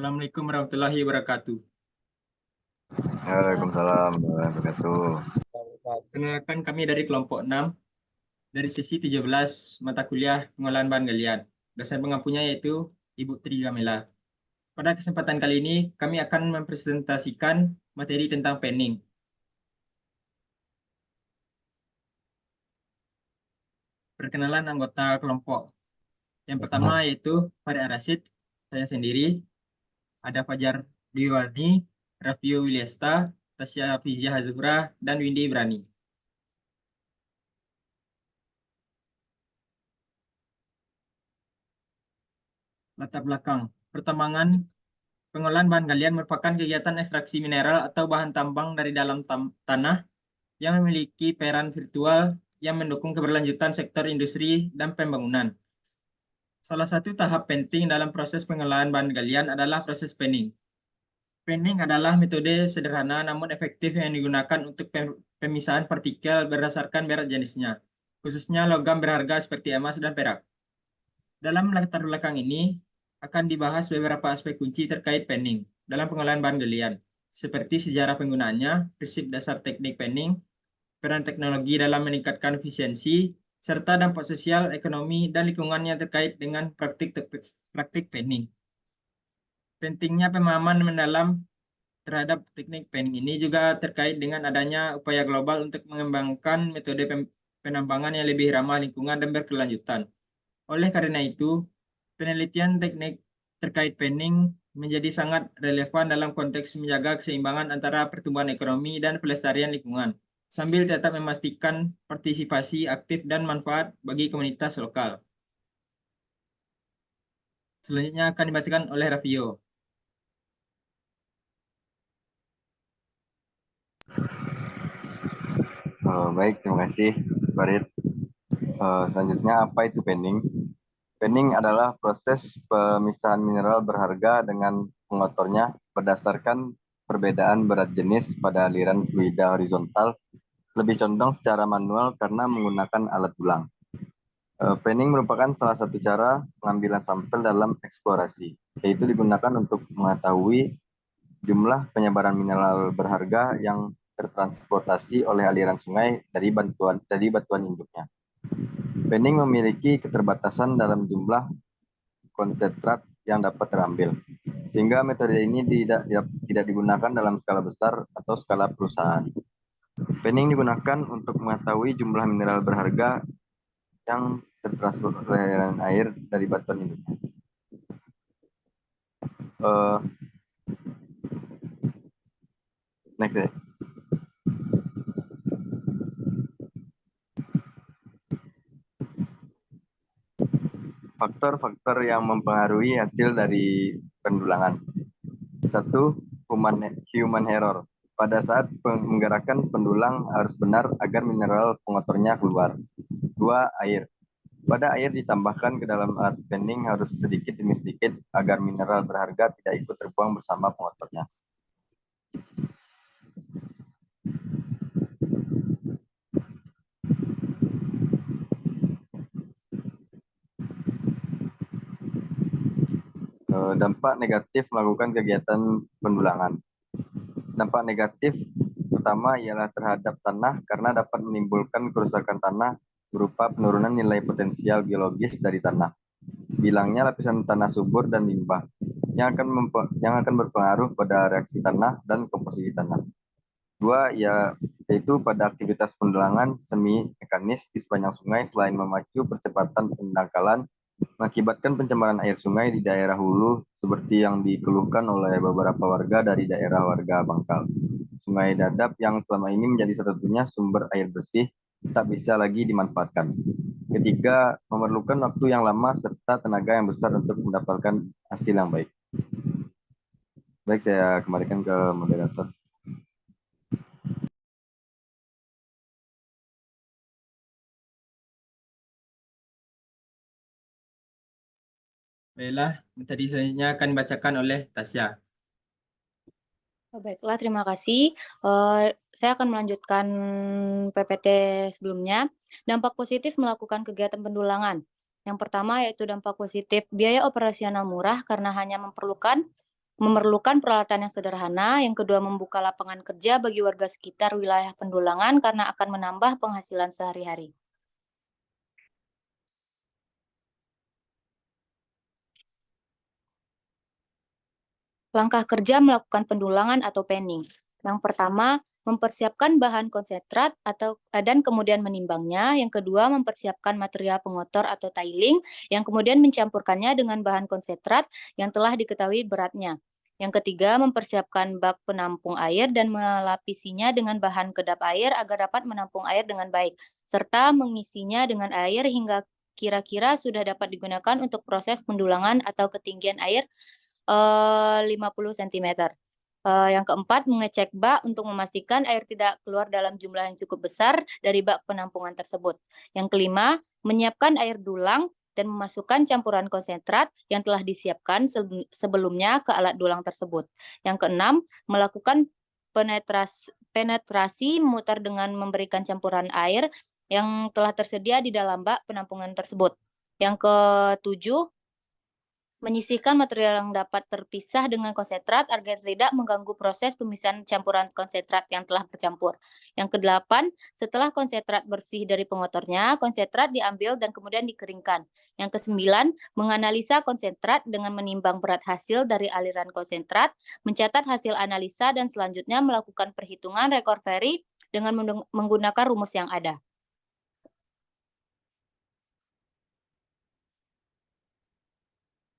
Assalamualaikum warahmatullahi wabarakatuh. Waalaikumsalam warahmatullahi wabarakatuh. Perkenalkan kami dari kelompok 6 dari sesi 17 mata kuliah pengolahan bahan galian. Dosen pengampunya yaitu Ibu Tri Gamela. Pada kesempatan kali ini kami akan mempresentasikan materi tentang panning. Perkenalan anggota kelompok. Yang pertama yaitu Farid Arasid, saya sendiri, ada Fajar Diwani, Rafio Wilyasta, Tasya Fizia Zuhra, dan Windy Ibrani. Latar belakang. Pertambangan pengolahan bahan galian merupakan kegiatan ekstraksi mineral atau bahan tambang dari dalam tanah yang memiliki peran virtual yang mendukung keberlanjutan sektor industri dan pembangunan. Salah satu tahap penting dalam proses pengolahan bahan galian adalah proses panning. Panning adalah metode sederhana namun efektif yang digunakan untuk pemisahan partikel berdasarkan berat jenisnya, khususnya logam berharga seperti emas dan perak. Dalam latar belakang ini akan dibahas beberapa aspek kunci terkait panning dalam pengolahan bahan galian, seperti sejarah penggunaannya, prinsip dasar teknik panning, peran teknologi dalam meningkatkan efisiensi, serta dampak sosial, ekonomi, dan lingkungannya terkait dengan praktik panning. Pentingnya pemahaman mendalam terhadap teknik panning ini juga terkait dengan adanya upaya global untuk mengembangkan metode penambangan yang lebih ramah lingkungan dan berkelanjutan. Oleh karena itu, penelitian teknik terkait panning menjadi sangat relevan dalam konteks menjaga keseimbangan antara pertumbuhan ekonomi dan pelestarian lingkungan, sambil tetap memastikan partisipasi aktif dan manfaat bagi komunitas lokal. Selanjutnya akan dibacakan oleh Rafio. Baik, terima kasih, Farid. Selanjutnya, apa itu panning? Panning adalah proses pemisahan mineral berharga dengan pengotornya berdasarkan perbedaan berat jenis pada aliran fluida horizontal, lebih condong secara manual karena menggunakan alat tulang. Panning merupakan salah satu cara pengambilan sampel dalam eksplorasi, yaitu digunakan untuk mengetahui jumlah penyebaran mineral berharga yang tertransportasi oleh aliran sungai dari batuan induknya. Panning memiliki keterbatasan dalam jumlah konsentrat yang dapat terambil, sehingga metode ini tidak digunakan dalam skala besar atau skala perusahaan. Panning digunakan untuk mengetahui jumlah mineral berharga yang tertransport oleh aliran air dari batuan induknya. Next ya. Faktor-faktor yang mempengaruhi hasil dari pendulangan. 1. Human error. Pada saat menggerakkan pendulang harus benar agar mineral pengotornya keluar. 2. Air. Pada air ditambahkan ke dalam alat panning harus sedikit demi sedikit agar mineral berharga tidak ikut terbuang bersama pengotornya. Dampak negatif melakukan kegiatan pendulangan. Dampak negatif pertama ialah terhadap tanah karena dapat menimbulkan kerusakan tanah berupa penurunan nilai potensial biologis dari tanah, hilangnya lapisan tanah subur dan limbah yang akan berpengaruh pada reaksi tanah dan komposisi tanah. 2, yaitu pada aktivitas pendulangan semi mekanis di sepanjang sungai selain memacu percepatan pendangkalan mengakibatkan pencemaran air sungai di daerah hulu seperti yang dikeluhkan oleh beberapa warga dari daerah warga Bangkal. Sungai Dadap yang selama ini menjadi satu-satunya sumber air bersih tak bisa lagi dimanfaatkan. Ketiga, memerlukan waktu yang lama serta tenaga yang besar untuk mendapatkan hasil yang baik. Baik, saya kembalikan ke moderator. Baiklah, materi selanjutnya akan dibacakan oleh Tasya. Baiklah, terima kasih. Saya akan melanjutkan PPT sebelumnya. Dampak positif melakukan kegiatan pendulangan. Yang pertama yaitu dampak positif biaya operasional murah karena hanya memerlukan memerlukan peralatan yang sederhana. Yang kedua, membuka lapangan kerja bagi warga sekitar wilayah pendulangan karena akan menambah penghasilan sehari-hari. Langkah kerja melakukan pendulangan atau penning. Yang pertama, mempersiapkan bahan konsentrat dan kemudian menimbangnya. Yang kedua, mempersiapkan material pengotor atau tiling yang kemudian mencampurkannya dengan bahan konsentrat yang telah diketahui beratnya. Yang ketiga, mempersiapkan bak penampung air dan melapisinya dengan bahan kedap air agar dapat menampung air dengan baik, serta mengisinya dengan air hingga kira-kira sudah dapat digunakan untuk proses pendulangan atau ketinggian air 50 cm. Yang keempat, mengecek bak untuk memastikan air tidak keluar dalam jumlah yang cukup besar dari bak penampungan tersebut. Yang kelima, menyiapkan air dulang dan memasukkan campuran konsentrat yang telah disiapkan sebelumnya ke alat dulang tersebut. Yang keenam, melakukan penetrasi memutar dengan memberikan campuran air yang telah tersedia di dalam bak penampungan tersebut. Yang ketujuh, menyisihkan material yang dapat terpisah dengan konsentrat agar tidak mengganggu proses pemisahan campuran konsentrat yang telah bercampur. Yang kedelapan, setelah konsentrat bersih dari pengotornya, konsentrat diambil dan kemudian dikeringkan. Yang kesembilan, menganalisa konsentrat dengan menimbang berat hasil dari aliran konsentrat, mencatat hasil analisa dan selanjutnya melakukan perhitungan recovery dengan menggunakan rumus yang ada.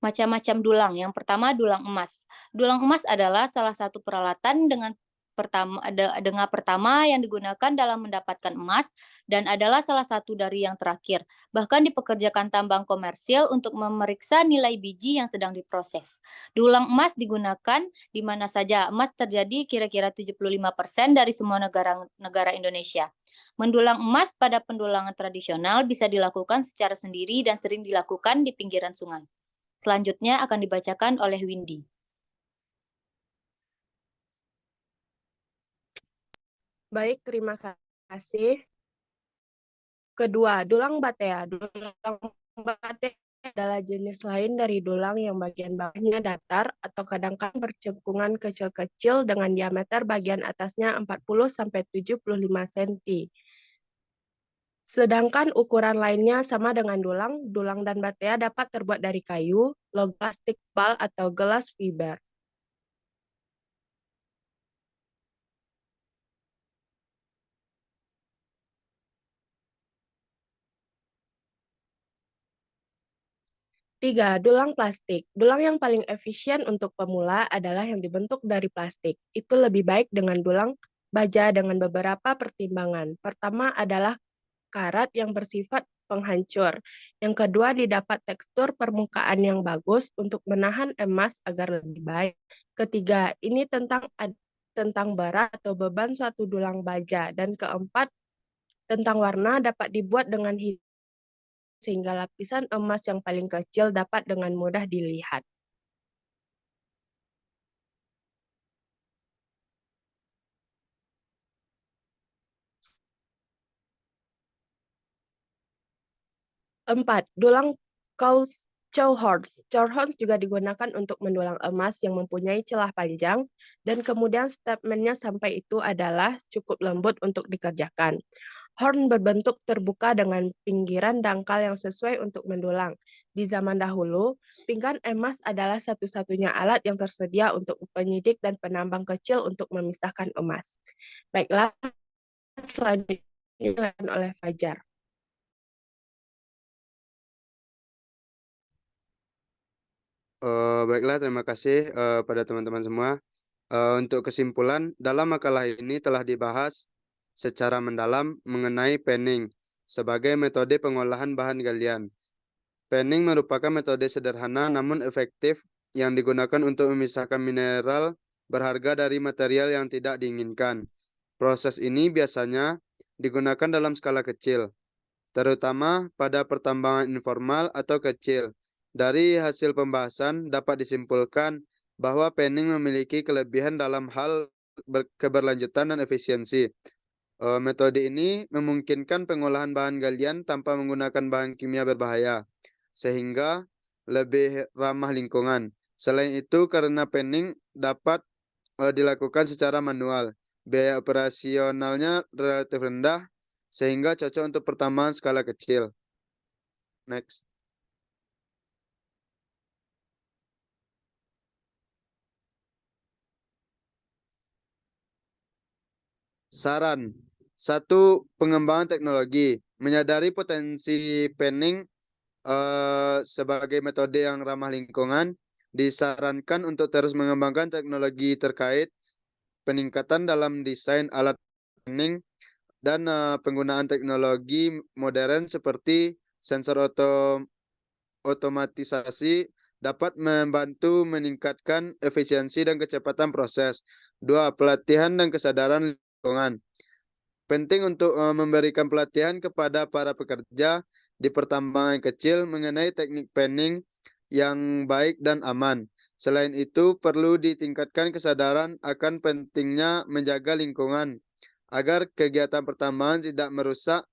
Macam-macam dulang. Yang pertama, dulang emas. Dulang emas adalah salah satu peralatan dengan pertama yang digunakan dalam mendapatkan emas dan adalah salah satu dari yang terakhir. Bahkan dipekerjakan tambang komersil untuk memeriksa nilai biji yang sedang diproses. Dulang emas digunakan di mana saja. Emas terjadi kira-kira 75% dari semua negara Indonesia. Mendulang emas pada pendulangan tradisional bisa dilakukan secara sendiri dan sering dilakukan di pinggiran sungai. Selanjutnya akan dibacakan oleh Windy. Baik, terima kasih. Kedua, dulang batea. Dulang batea adalah jenis lain dari dulang yang bagian bawahnya datar atau kadang-kadang bercekungan kecil-kecil dengan diameter bagian atasnya 40-75 cm. Sedangkan ukuran lainnya sama dengan dulang dan batea dapat terbuat dari kayu, logam plastik tebal atau gelas fiber. Tiga, dulang plastik. Dulang yang paling efisien untuk pemula adalah yang dibentuk dari plastik. Itu lebih baik dengan dulang baja dengan beberapa pertimbangan. Pertama adalah karat yang bersifat penghancur. Yang kedua, didapat tekstur permukaan yang bagus untuk menahan emas agar lebih baik. Ketiga, ini tentang berat atau beban suatu dulang baja. Dan keempat, tentang warna dapat dibuat dengan hitam sehingga lapisan emas yang paling kecil dapat dengan mudah dilihat. Empat, dulang Cowhorns. Cowhorns juga digunakan untuk mendulang emas yang mempunyai celah panjang dan kemudian statementnya sampai itu adalah cukup lembut untuk dikerjakan. Horn berbentuk terbuka dengan pinggiran dangkal yang sesuai untuk mendulang. Di zaman dahulu, pinggan emas adalah satu-satunya alat yang tersedia untuk penyidik dan penambang kecil untuk memisahkan emas. Baiklah, selanjutnya dilakukan oleh Fajar. Baiklah, terima kasih pada teman-teman semua. Untuk kesimpulan, dalam makalah ini telah dibahas secara mendalam mengenai panning sebagai metode pengolahan bahan galian. Panning merupakan metode sederhana namun efektif yang digunakan untuk memisahkan mineral berharga dari material yang tidak diinginkan. Proses ini biasanya digunakan dalam skala kecil, terutama pada pertambangan informal atau kecil. Dari hasil pembahasan dapat disimpulkan bahwa panning memiliki kelebihan dalam hal keberlanjutan dan efisiensi. Metode ini memungkinkan pengolahan bahan galian tanpa menggunakan bahan kimia berbahaya, sehingga lebih ramah lingkungan. Selain itu, karena panning dapat dilakukan secara manual, biaya operasionalnya relatif rendah, sehingga cocok untuk pertambangan skala kecil. Next. Saran. 1. Pengembangan teknologi. Menyadari potensi panning sebagai metode yang ramah lingkungan, disarankan untuk terus mengembangkan teknologi terkait peningkatan dalam desain alat panning dan penggunaan teknologi modern seperti sensor otomatisasi dapat membantu meningkatkan efisiensi dan kecepatan proses. 2. Pelatihan dan kesadaran lingkungan. Penting untuk memberikan pelatihan kepada para pekerja di pertambangan kecil mengenai teknik panning yang baik dan aman. Selain itu, perlu ditingkatkan kesadaran akan pentingnya menjaga lingkungan agar kegiatan pertambangan tidak merusak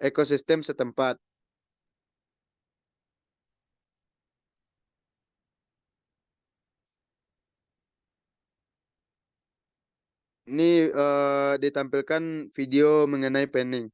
ekosistem setempat. Ini ditampilkan video mengenai panning.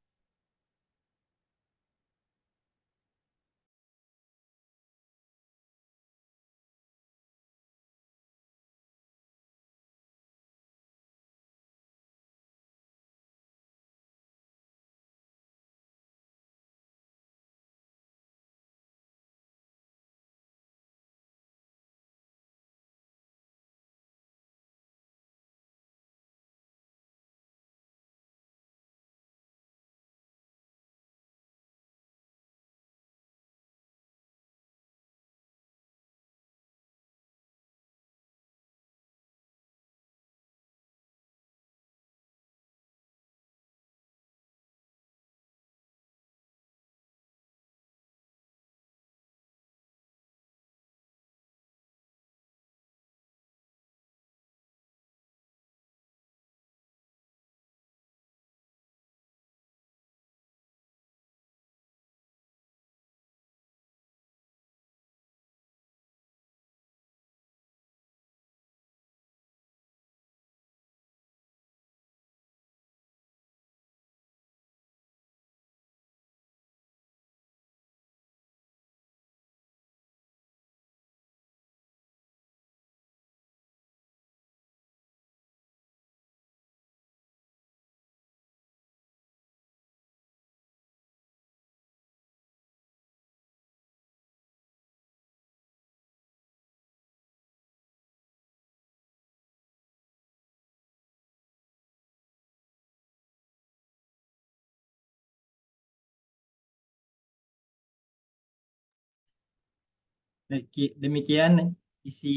Demikian isi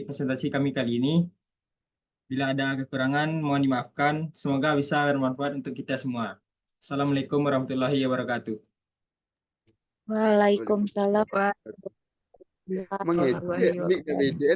presentasi kami kali ini. Bila ada kekurangan, mohon dimaafkan. Semoga bisa bermanfaat untuk kita semua. Assalamualaikum warahmatullahi wabarakatuh. Waalaikumsalam. Wah, Mengedit, warahmatullahi nih,